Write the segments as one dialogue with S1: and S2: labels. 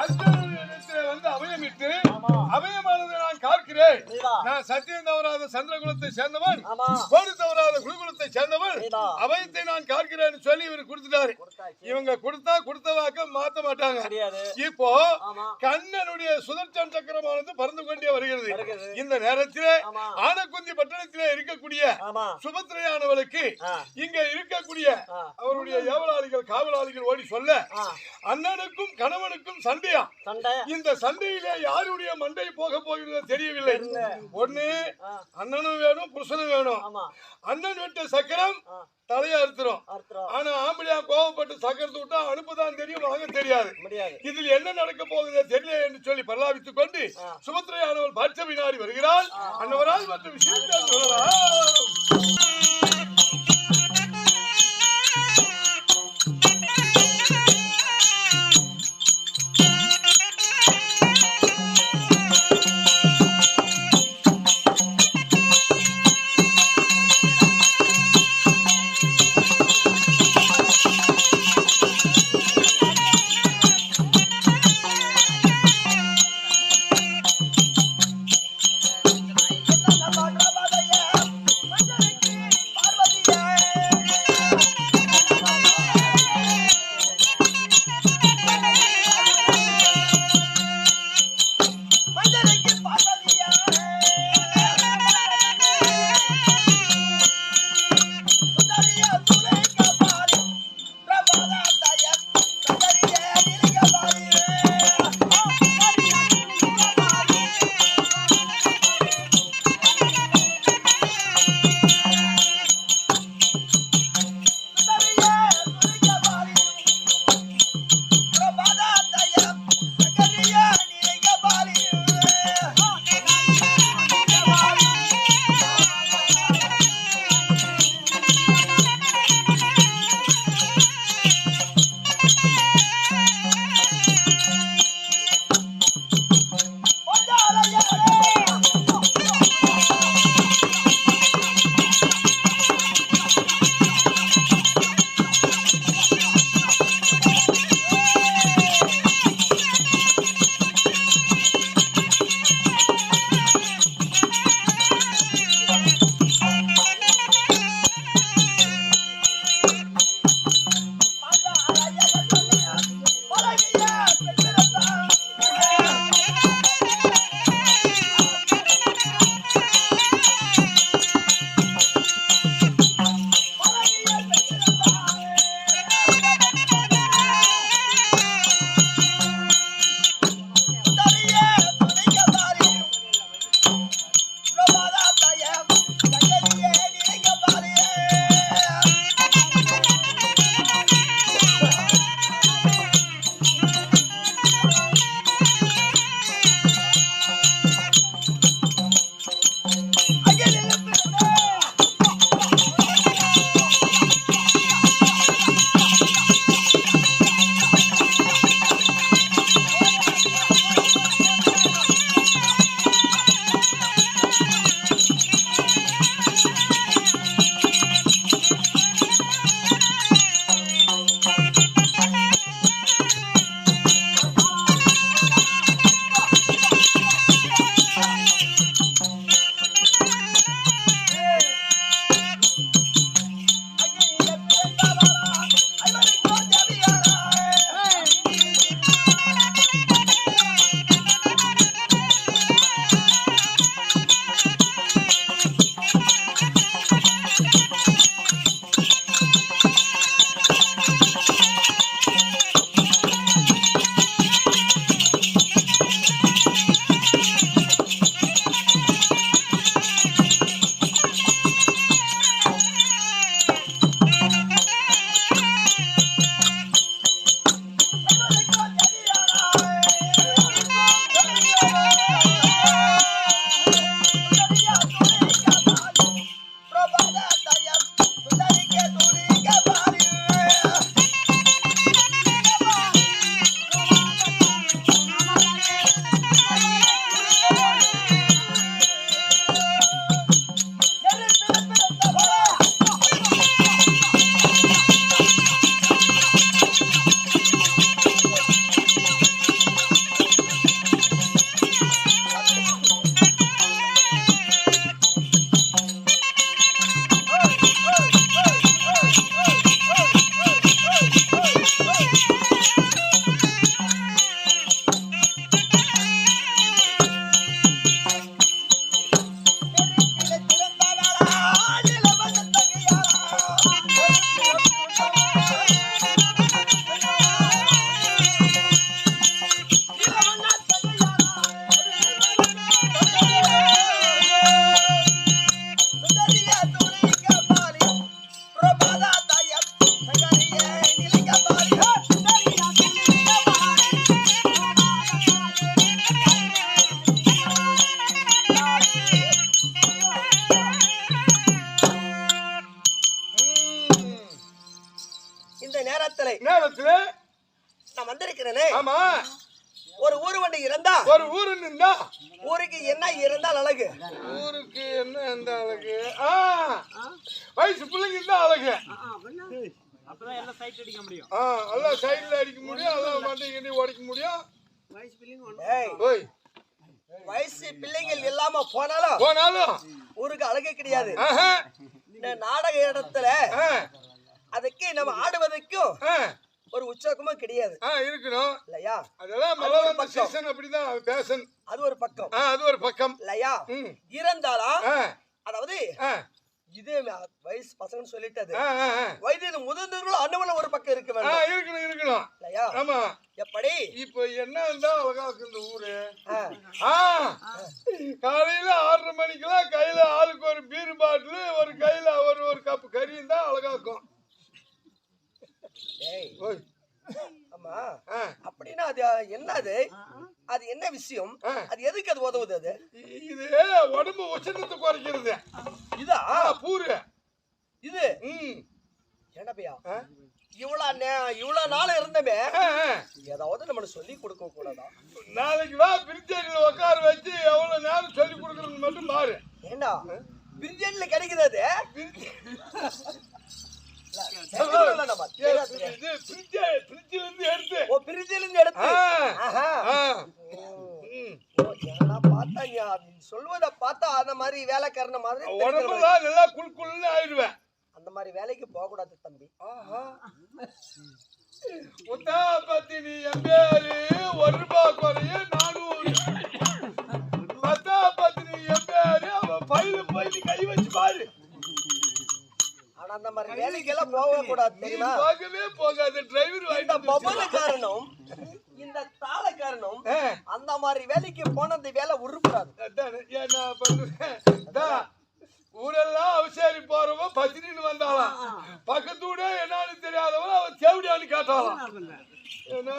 S1: அர்ஜுனனிடத்திலே வந்து அபயமிட்டு அபயமானதை நான் காக்கிறேன். நான் சத்தியம் தவறாத சந்திரகுலத்தை சேர்ந்தவன், கோடு தவறாத குருகுலத்தை சேர்ந்தவன், அபயத்தை நான் காக்கிறேன்னு சொல்லி இவரு கொடுத்துட்டாரு. இவங்க கொடுத்த வாக்க மாத்த மாட்டாங்க. இப்போ கண்ணனுடைய சுதர்சன சக்கரமானது பறந்து கொண்டே வருகிறது. இந்த நேரத்திலே ஆனக்குந்தி பட்டணத்திலே இருக்கக்கூடிய சுபத்திரையானவளுக்கு இங்க இருக்கக்கூடிய அவருடைய ஏவலாளிகள் காவலாளிகள் ஓடி சொல்ல, அண்ணனுக்கும் கணவனுக்கும் சண்டையா. இந்த சண்டையிலே யாருடைய மண்டை போக போகிறதோ தெரியவில்லை. ஒண்ணு அண்ணனும் வேணும், புருஷனும் வேணும். அண்ணன் விட்ட சக்கரம் தலையா அறுத்துரும். ஆனா ஆம்பளையா கோவப்பட்டு சக்கரத்தை விட்டா அனுப்புதான் தெரியும், வாங்க தெரியாது. இதில் என்ன நடக்க போகுதோ தெரியல என்று சொல்லி பல்லாவித்துக் கொண்டு சுபத்திரையானவள் பாட்சவி நாடி வருகிறாள். அன்னவரால் மற்ற விஷயத்தை சொல்லலாம். ஆமா.
S2: ஒரு ஊரு வண்டி இருந்தா
S1: ஒரு ஊரு நின்றா
S2: ஊருக்கு என்ன இருந்தால் அழகு?
S1: ஊருக்கு என்ன எந்த அழகு? வயசு பிள்ளைங்க இருந்தா அழகு.
S3: அப்பதான் எல்லாம் சைட் அடிக்க முடியும்.
S1: எல்லாம் சைடுல அடிக்க முடியும், எல்லாம் மண்டை கிண்டி உடைக்க முடியும்.
S3: வயசு பிள்ளைங்க
S2: வயசு பிள்ளைகள் இல்லாம போனாலும் ஊருக்கு அழகே கிடையாது. இந்த நாடக இடத்துல அதுக்கு நம்ம ஆடுவதற்கும் ஒரு உற்சாகமும் கிடையாது.
S1: இருக்கணும்
S2: இல்லையா?
S1: அதெல்லாம் சீசன் அப்படிதான் பேசன்.
S2: அது ஒரு பக்கம்.
S1: அது ஒரு பக்கம்
S2: இல்லையா? இருந்தாலும் அதாவது இது வயசு பசங்க சொல்லிட்டது. வயது முதிர்ந்தவர்கள் அண்ணவள ஒரு பக்கம் இருக்க வேண்டும்.
S1: இருக்கணும்
S2: இல்லையா?
S1: ஆமா.
S2: எப்படி
S1: இப்ப என்ன இருந்தா அழகா இருக்கு இந்த ஊரு. காலையில 6:30 மணிக்கெல்லாம் கையில ஆளுக்கு ஒரு பீர் பாட்டில், ஒரு கையில ஒரு கப் கறி இருந்தா அழகா இருக்கும்.
S2: ஆமா. அப்படின்னா அது என்னது? அது என்ன விஷயம்? அது எதுக்கு அது உதவுது? அது
S1: இது உடம்பு உஷ்ணத்தை குறைக்கிறது.
S2: இதா
S1: பூரு
S2: இது? என்ன பையா இவ்வளவு நாள் இருந்தமே ஏதாவது நம்ம சொல்லி கொடுக்க கூடாதா?
S1: நாளைக்கு வா பிரிஞ்சேரியில உட்கார வச்சு எவ்வளவு நேரம் சொல்லி கொடுக்கறது மட்டும் பாரு.
S2: ஏண்டா பிரிஞ்சேரியில கிடைக்குது? அது சொல்வத பார்த்தா அந்த மாதிரி வேலைக்காரன மாதிரி
S1: நல்லா குள் ஆயிடுவேன்.
S2: அந்த மாதிரி வேலைக்கு போக கூடாது தம்பி.
S1: பத்தினி எம்பேரு ₹1 குறைய 400. பத்தினி எம்பேரு அவன் பையில கை வச்சு பாரு.
S2: அந்த மாதிரி வேலைக்கு எல்லாம் போக கூடாது தெரியுமா?
S1: போகவே போகாது. டிரைவர்
S2: இந்த பபல காரணம், இந்த தாள காரணம், அந்த மாதிரி வேலைக்கு போனது வேலை உருப்படாது.
S1: என்ன பண்ணுவேன்? ஊரெல்லாம் அவசரி போறவன் பத்தினின்னு வந்தாலாம். பக்கத்தூட என்னன்னு தெரியாதவன் அவன் தேவடியான்னு கேட்டாலாம். என்ன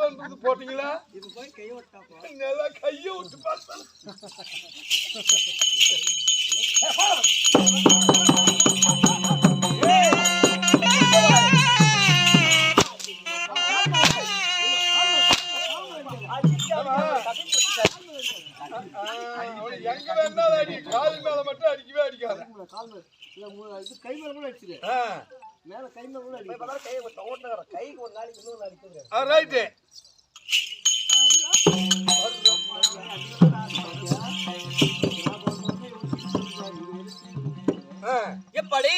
S1: பண்றது போட்டீங்களா? நல்லா கைய விட்டு பார்த்தா எங்க வேணாலும் அடி, கால் மேல மட்டும் அடிக்கவே அடிக்காது.
S3: கை மேல கூட அடிச்சுது. மேல கை மேல கூட
S2: அடிக்கும். கைக்கு ஒரு நாளைக்கு இன்னொரு அடிக்குது.
S1: ரைட்டு.
S2: எப்படி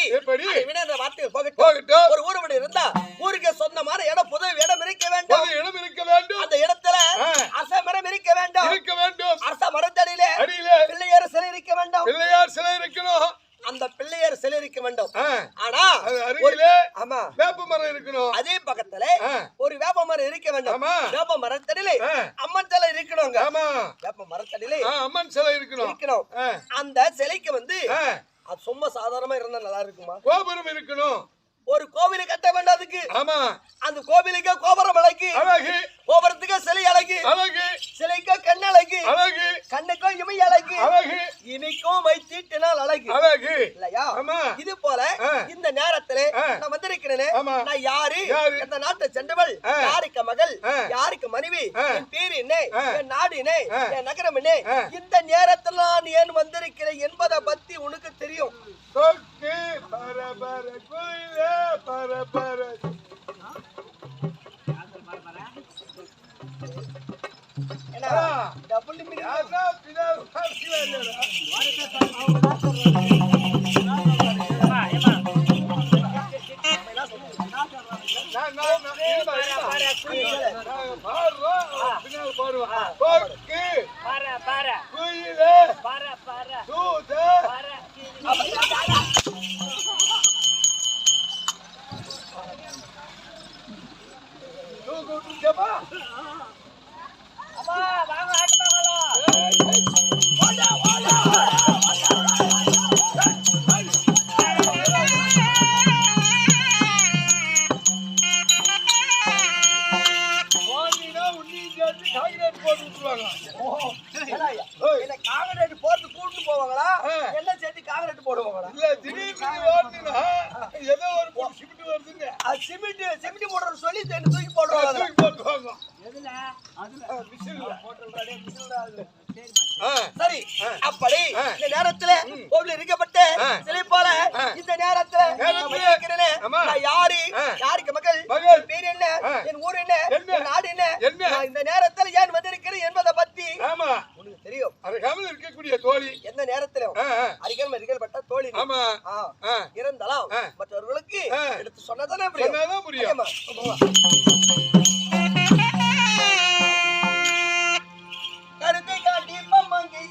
S2: ஒரு ஊர் வீடு இருந்தா ஊருக்கு சொந்தமான இடம், புது இடம் இருக்க வேண்டும். அந்த இடத்துல அரச மரம் இருக்க வேண்டும். அரச மரத்தடியிலே பிள்ளையார் சிலை இருக்க வேண்டும். அந்த பிள்ளையார் சிலை இருக்க வேண்டும். ஆனா
S1: வேப்ப மரம் இருக்கணும்.
S2: அதே பக்கத்துல ஒரு வேப்ப மரம் இருக்க வேண்டும். வேப்ப மரத்தடியிலே அம்மன் சிலை இருக்கணும். வேப்ப மரத்தடியிலே
S1: அம்மன் சிலை இருக்கணும்.
S2: அந்த சிலைக்கு அது சும்மா சாதாரணமா இருந்தா நல்லா இருக்குமா?
S1: கோபுரம் இருக்கணும்.
S2: ஒரு கோவிலை கட்ட வேண்டும். அதுக்கு அந்த கோவிலுக்கு கோபுரம் அழகு, கோபுரத்துக்கு சிலை அழகு, சிலைக்கு கண் அழகு, கண்ணுக்கும் இமை அழகு, இமைக்கும் வைத்தீட்டினால் அழகு இல்லையா? இது போல இந்த நேரத்துல நான் வந்திருக்கிறேன். நான் யாரு, எந்த நாட்டை சென்றவள், யாருக்கு மகள், யாருக்கு மனைவி, என் பேரு என்ன, என் நாடு என்ன, என் நகரம் என்ன, இந்த நேரத்தில் நான் ஏன் வந்திருக்கிறேன் என்பதை பத்தி உனக்கு தெரியும்.
S1: சிமெண்ட் போடுற சொல்லி தூக்கி போடுவாங்க.
S2: சரி அப்படி இந்த நேரத்துல கோவில் இருக்கப்பட்ட சிலை போல இந்த நேரத்துல நான் யாரு யாருக்கு மகள் பேர் என்ன என் ஊர் என்ன என் நாடு என்ன இந்த நேரத்துல ஏன் வந்திருக்கிறேன் என்பதை பத்தி உனக்கு தெரியும்.
S1: அருகாமல் இருக்கக்கூடிய தோழி
S2: எந்த நேரத்திலும் அருகில் பட்ட தோழி இருந்தாலும் மற்றவர்களுக்கு எடுத்து சொன்னதானே
S1: புரியும்.
S2: கருத்தை காட்டி பம்மங்கி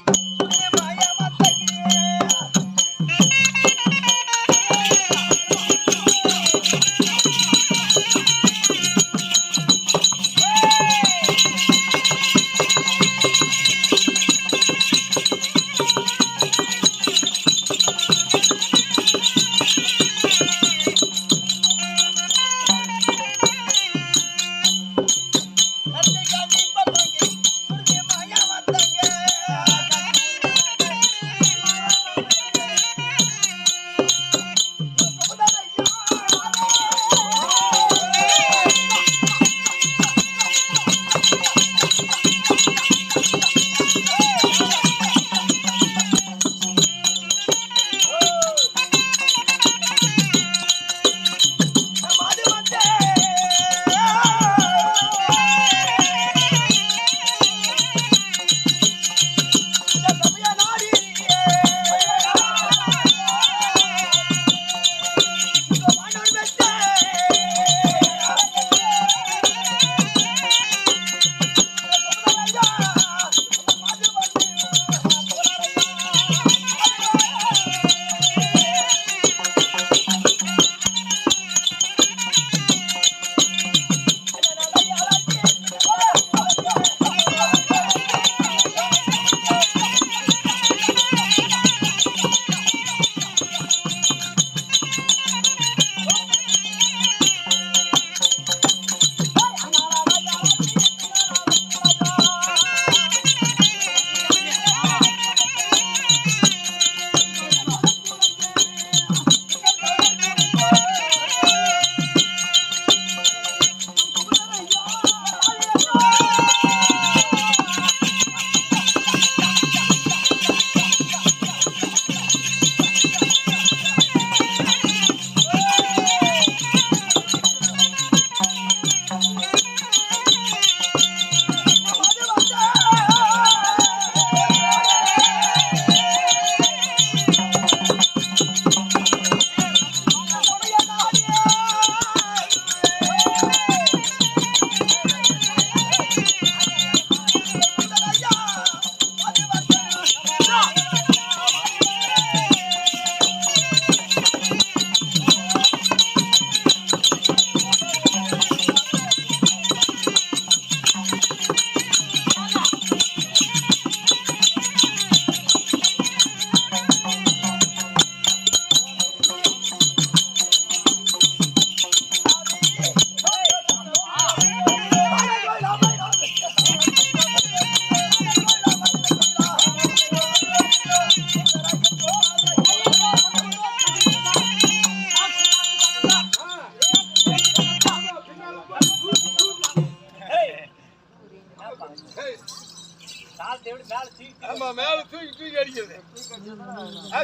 S1: ஆமா மேல தூக்கி தூக்கி அடிக்கிறது.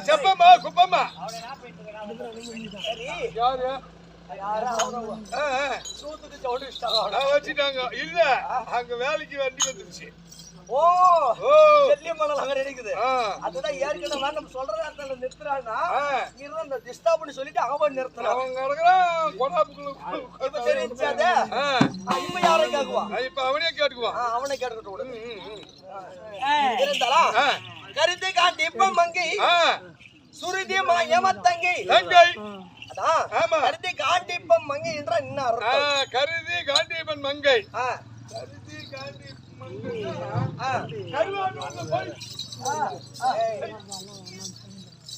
S1: செப்பம்மா குப்பம்மா யாரு வச்சுட்டாங்க இல்ல அங்க வேலைக்கு வண்டி வந்துருச்சு.
S2: ஓ செல்லியம்மன் அங்க இருக்குது. அதுதான் ஏற்கனவே நம்ம சொல்ற இடத்துல நிறுத்துறான்னா இந்த டிஸ்டர்ப்னு சொல்லிட்டு அவன் நிறுத்துறான்.
S1: அவங்க நடக்கிறான் கொடாப்புக்குள்ள
S2: இப்ப தெரிஞ்சாதே. இப்ப யாரை கேக்குவா?
S1: இப்ப அவனே கேட்டுக்குவான்.
S2: அவனே கேட்டுக்கிட்டு விடு. இருந்தாளா கருத்தை காட்டி இப்ப மங்கி சுருதி ஏமத்தங்கி அதான் கருதி காண்டிப்பம் மங்கை என்ற என்ன அர்த்தம்?
S1: கருதி காண்டிப்பன் மங்கை கருதி காண்டி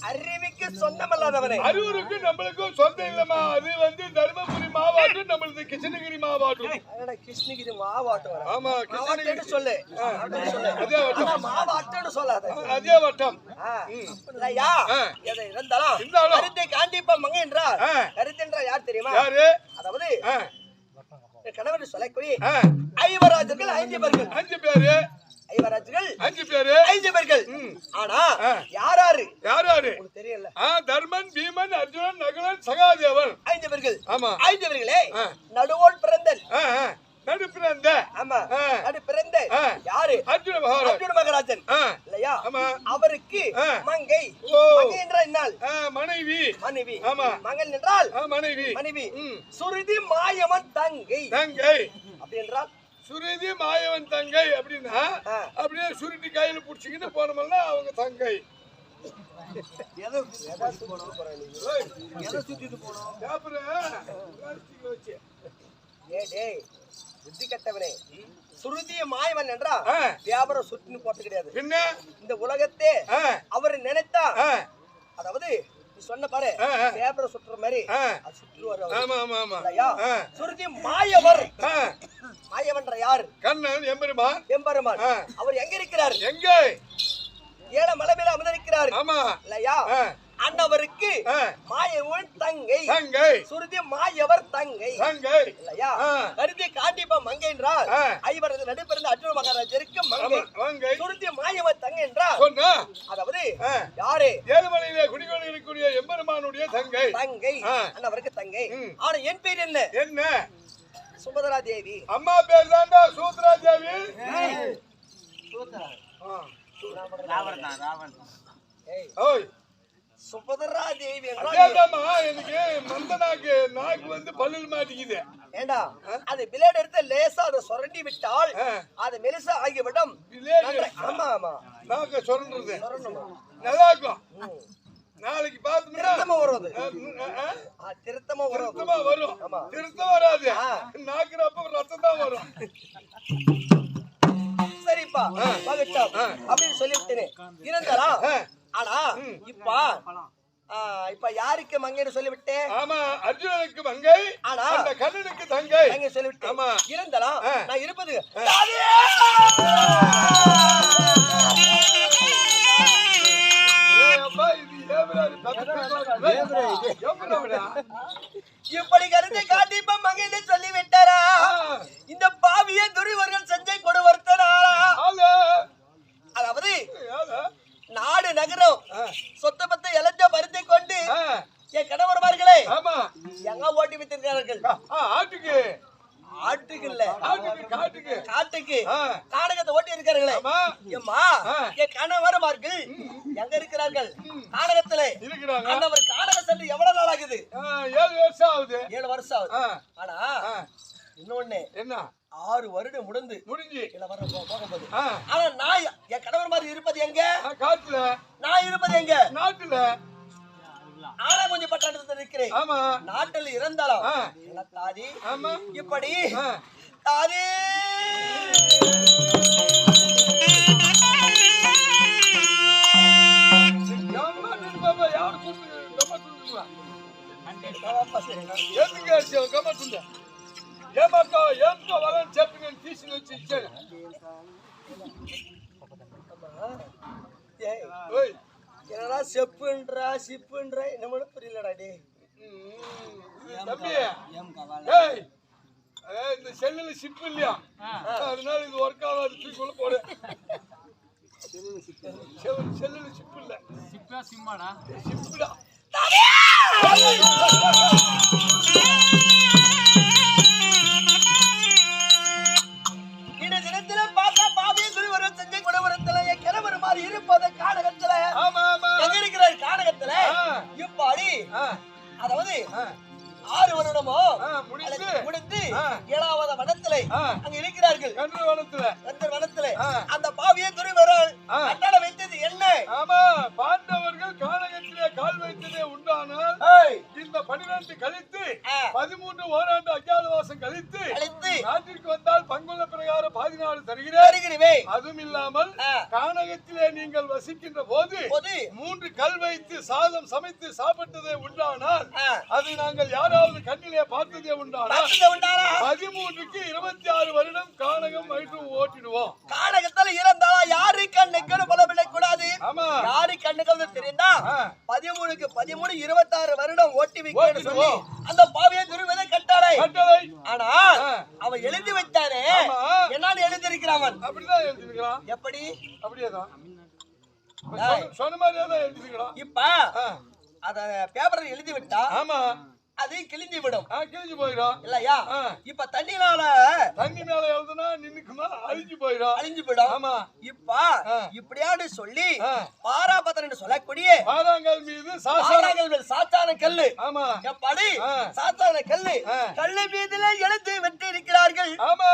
S2: அறிவிக்கு சொந்தமல்லாதவனே.
S1: அறிவுருக்கு நம்மளுக்கும் சொந்தம் இல்லமா. அது வந்து தர்மபுரி மாவட்டம், நம்மளது கிருஷ்ணகிரி மாவட்டம்.
S2: கிருஷ்ணகிரி மாவட்டம்.
S1: ஆமா கிருஷ்ணகிரி
S2: சொல்லு.
S1: அதே வட்டம்.
S2: மாவட்டம்னு சொல்லாத.
S1: அதே வட்டம்.
S2: இல்லையா எதை இருந்தாலும் கருத்தை காண்டிப்பம் மங்கை என்றால் கருத்து என்றால் யார் தெரியுமா?
S1: யாரு?
S2: அதாவது கணவர் சொல்லக்கூடிய ஐவராஜர்கள் 5 பேர்கள்
S1: 5 பேரு
S2: ஐவராஜர்கள்
S1: 5 பேரு
S2: 5 பேர்கள் ஆனா யாராரு உங்களுக்கு தெரியல
S1: தர்மன் பீமன் அர்ஜுனன் நகுலன் சகாதேவன்
S2: 5 பேர்கள்
S1: ஆமா
S2: 5 பேர்களே நடுவோல் பிறந்தல்
S1: நடு பிறந்த
S2: ஆமா நடு பிறந்த யாரு
S1: அர்ஜுன
S2: மகாராஜன் இல்லையா அவருக்கு மங்கை என்றால் என்ன மனைவி
S1: ஆமா
S2: மங்கன் என்றால்
S1: மனைவி
S2: சுருதி மாயவன் தங்கை அப்படி என்றால்
S1: சுருதி மாயவன் தங்கை அப்படின்னா அப்படியே சுருட்டி கையில புடிச்சுக்கிட்டு போனோம்னா அவங்க தங்கை
S2: புத்தி கட்டவனே சுருதிய மாயவன் என்றா வியாபாரம் சுட்டுன்னு போட்டு கிடையாது இந்த உலகத்தே அவரை நினைத்தா அதாவது நீ சொன்ன பாரு வியாபாரம் சுற்றுற மாதிரி சுருதி மாயவர் மாயவன்ற யாரு
S1: கண்ணன்
S2: எம்பெருமான் அவர் எங்க இருக்கிறார்
S1: எங்க
S2: ஏழ மலை மேல அமர்ந்திருக்கிறார் இல்லையா அண்ணவருக்கு மாயவன் தங்கை சுருதி மாயவர் தங்கை இல்லையா கருதி காண்டிப்பா மங்கை என்றால் ஐவரது நடுப்பிறந்த அர்ஜுன மகாராஜருக்கு மங்கை சுருதி மாயவர் தங்கை என்றால் அதாவது யாரு
S1: ஏழுமலையிலே குடிகொண்டு இருக்கக்கூடிய எம்பெருமானுடைய தங்கை
S2: அண்ணவருக்கு தங்கை ஆனா என் பேர் என்ன சுபத்ரா தேவி
S1: அம்மா பேர் தாண்டா சூத்ரா தேவி
S2: சுபத்ரா தேவி
S1: எனக்கு மந்தனாக்கு நாக்கு வந்து பல்லில் மாட்டிக்குது
S2: ஏண்டா அது பிளேட் எடுத்து லேசா அதை சுரண்டி விட்டால் அது மெலிசா ஆகிவிடும் ஆமா ஆமா
S1: நாக்க சுரண்டுறது நல்லா இருக்கும் நாளைக்கு
S2: திருத்தமா வரும்
S1: திருத்தம் வராது நாக்குறப்ப ரத்தம் தான் வரும்
S2: சரிப்பா அப்படின்னு சொல்லிவிட்டேன் இருந்தாலும் ஆனா இப்ப யாருக்கு மங்கைன்னு சொல்லிவிட்டேன்
S1: ஆமா அர்ஜுனனுக்கு மங்கை
S2: ஆனா
S1: அந்த கண்ணனுக்கு தங்கை
S2: சொல்லிவிட்டேன் ஆமா இருந்தாலும் நான் இருப்பது இப்படி கருத்தை காட்டி இப்ப மங்கைன்னு சொல்லிவிட்டாரா இந்த பாவிய துரிவர்கள் செஞ்சை கொடுவர்த்தனா அதாவது நாடு நகரம் சொத்த பத்த இழந்த மருந்தை கொண்டு என் கணவர்மார்களே எங்க ஓட்டி வைத்திருக்கிறார்கள் ஆட்டுக்கு இல்ல காட்டுக்கு காடகத்தை ஓட்டி இருக்கிறார்களே எம்மா என் கணவர்மார்கள் எங்க இருக்கிறார்கள் காடகத்துல அந்த காடக சென்று எவ்வளவு நாள் ஆகுது
S1: 7 வருஷம் ஆகுது
S2: 7 வருஷம் ஆகுது ஆனா இன்னொன்னு
S1: என்ன
S2: 6 வருடம் முடிஞ்சு போகும்போது ஆனா நான் என் கணவர் மாதிரி இருப்பது எங்க
S1: காட்டுல
S2: நான் இருப்பது எங்க
S1: நாட்டுல
S2: ஆனா கொஞ்சம் பட்டாண்டத்துல இருக்கிறேன் நாட்டில் இருந்தாலும் தாதி இப்படி தாதி என்னடா செப்புன்றா சிப்புன்றா என்ன புரியலடா டே
S1: இந்த செல்லுல சிப்பு இல்லையா அதனால இது ஒர்க் ஆகாது தூக்கிக்குள்ள போடு செல்லுல சிப்பு இல்ல சிப்பா சிம்மாடா சிப்புடா
S2: இந்த தினத்துல பார்த்தா பாவிய குருவரன் செஞ்ச குடவரத்துல என் கிழவர் மாதிரி இருப்பது காடகத்துல எங்க இருக்கிறார் காடகத்துல இப்படி அதாவது 6 வருடமோ முடிந்து 7வது வனத்திலே அங்க இருக்கிறார்கள் வனத்திலே அந்த பாவிய குருவரன் கட்டள வைத்தது என்ன
S1: பாண்டவர்கள் கானகத்திலே கால் வைத்ததே உண்டானால் இந்த 12 கழித்து 13 ஓராண்டு அஜ்ஞாதவாசம் கழித்து நாட்டிற்கு வந்தால் பங்குள்ள பிரகாரம் 14 தருகிறேன் அதுவும் இல்லாமல் கானகத்திலே நீங்கள் வசிக்கின்ற போது 3 கல் வைத்து சாதம் சமைத்து சாப்பிட்டதே உண்டானால் அது நாங்கள் யாராவது கண்ணிலே பார்த்ததே உண்டானால் 13க்கு 26 வருடம் கானகம் வயிற்று ஓட்டிடுவோம்.
S2: கானகத்துல இருந்தாலும் யாரு கண்ணுக்கு பலவிடக்கூடாது. யாரு கண்ணுக்கு தெரிந்தா 13க்கு 13 26 வருடம் ஓட்டி வைக்கணும்னு சொல்லி அந்த பாவியை துருவதை கட்டாள கட்டளை
S1: கட்டளை.
S2: ஆனா அவன் எழுதி வைத்தானே என்னன்னு எழுதியிருக்கிறான்
S1: அப்படிதான் எழுதிருக்கிறான்.
S2: எப்படி
S1: அப்படியேதான் சொன்ன மாதிரியே தான் எழுதிருக்கிறான்.
S2: இப்ப அத பேப்பர்ல எழுதி விட்டா
S1: ஆமா
S2: அது கிழிஞ்சு விடும்.
S1: கிழிஞ்சு போயிடும்
S2: இல்லையா? இப்ப தண்ணி
S1: மேல எழுதுனா நின்னுக்குமா அழிஞ்சு போயிடும்.
S2: அழிஞ்சு போயிடும்.
S1: ஆமா
S2: இப்ப இப்படியாடு சொல்லி பாராபத்திரன்னு சொல்லக்கூடிய
S1: பாறாங்கல் மீது
S2: சாத்தான கல்லு.
S1: ஆமா
S2: எப்படி சாத்தான கல்லு கல்லு மீதுல எழுதி விட்டு இருக்கிறார்கள்.
S1: ஆமா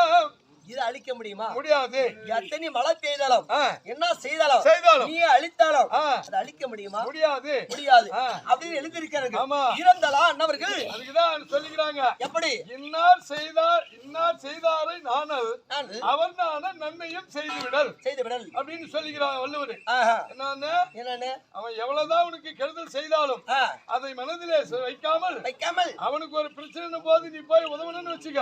S2: இது அழிக்க முடியுமா?
S1: முடியாது.
S2: எத்தனை மழை பெய்தாலும் என்ன செய்தாலும் நீ அழித்தாலும் அதை அழிக்க முடியுமா?
S1: முடியாது
S2: முடியாது அப்படின்னு எழுதியிருக்கிறார்கள். இருந்தாலும் அண்ணவர்கள்
S1: அதுக்குதான் சொல்லிக்கிறாங்க. எப்படி இன்னார் செய்தாரை நானல் அவர் நான நன்மையும் செய்துவிடல் அப்படின்னு சொல்லிக்கிறாங்க வள்ளுவர். என்னன்னு அவன் எவ்வளவுதான் உனக்கு கெடுதல் செய்தாலும் அதை மனதிலே வைக்காமல் அவனுக்கு ஒரு பிரச்சனை போது நீ போய் உதவணும்னு வச்சுக்க.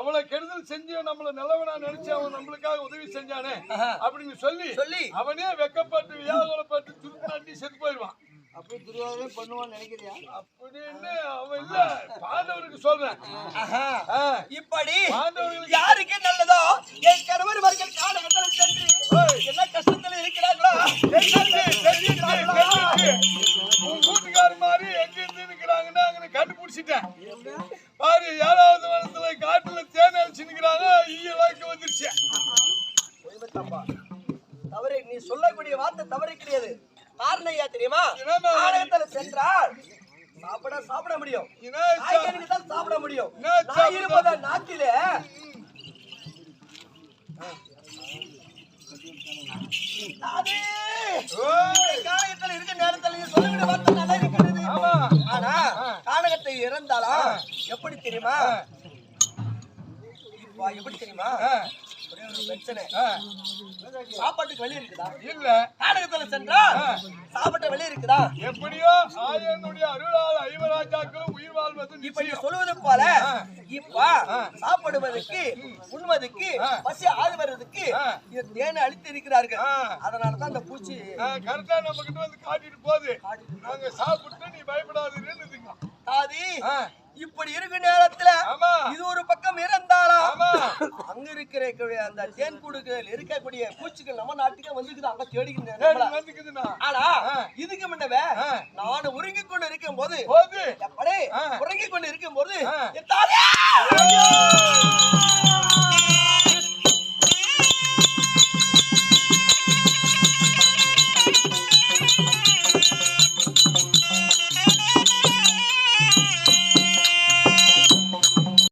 S1: அவளை கெடுதல் செஞ்சு நம்மள நல்லவனா நினைச்சு அவன் நம்மளுக்காக உதவி செஞ்சானே அப்படின்னு சொல்லி அவனே வெக்கப்பட்டு வியாகுலப்பட்டு துருப்பாட்டி செத்து போயிடுவான்.
S3: அப்படி துருவாவே பண்ணுவான்னு நினைக்கிறியா?
S1: அப்படின்னு அவன் இல்ல பாண்டவருக்கு சொல்றேன்.
S2: இப்படி யாருக்கு நல்லதோ என் கணவர்கள் காலகட்டத்தில் சென்று என்ன கஷ்டத்துல இருக்கிறாங்களோ
S1: கூட்டுக்கார மாதிரி எங்க இருந்து இருக்கிறாங்கன்னா அங்க கண்டுபிடிச்சிட்டேன். பாரு 7வது வருஷத்துல காட்டுல தேன் அழிச்சு நிக்கிறாங்க. ஈயலாக்கு வந்துருச்சு.
S2: தவறு நீ சொல்லக்கூடிய வார்த்தை தவறு கிடையாது. காரணம் ஐயா தெரியுமா? காலகட்டத்துல சென்றால் சாப்பிட முடியும். காய்கறிகள் சாப்பிட முடியும். நான் இருப்பத நாட்டிலே காலகட்டத்தில் இருக்க நேரத்தில் நீ சொல்லக்கூடிய வார்த்தை நல்லா இருக்கிறது. ஆனா காலகத்தை இறந்தாலும் எப்படி தெரியுமா? எப்படி தெரியுமா? சாப்பாட்டுக்கு வெளியே இருக்குதா? இல்ல. காலகட்டத்துல சென்றா சாப்பாட்டு வெளியே இருக்குதா?
S1: எப்படியோ ஆயனுடைய அருளால் ஐவராஜாக்களும் உயிர் வாழ்வது
S2: இப்ப நீ சொல்வது போல இப்ப சாப்பிடுவதற்கு உண்மதுக்கு பசி ஆறுவதற்கு இது தேனை அழித்து இருக்கிறார்கள். அதனாலதான் அந்த பூச்சி
S1: கரெக்டா நம்ம கிட்ட வந்து காட்டிட்டு போகுது. நாங்க சாப்பிட்டு நீ பயப்படாதுன்னு
S2: இப்படி இருக்க நேரத்துல இது ஒரு பக்கம் இருந்தாலும் அங்க இருக்கிற அந்த தேன் கூடுகள் இருக்கக்கூடிய பூச்சிகள் நம்ம நாட்டுக்கே வந்துக்குது. அங்க தேடிக்கிட்டு ஆனா இதுக்கு முன்னவே நான் உறங்கிக் கொண்டு இருக்கும் போது எப்படி உறங்கிக் கொண்டு இருக்கும் போது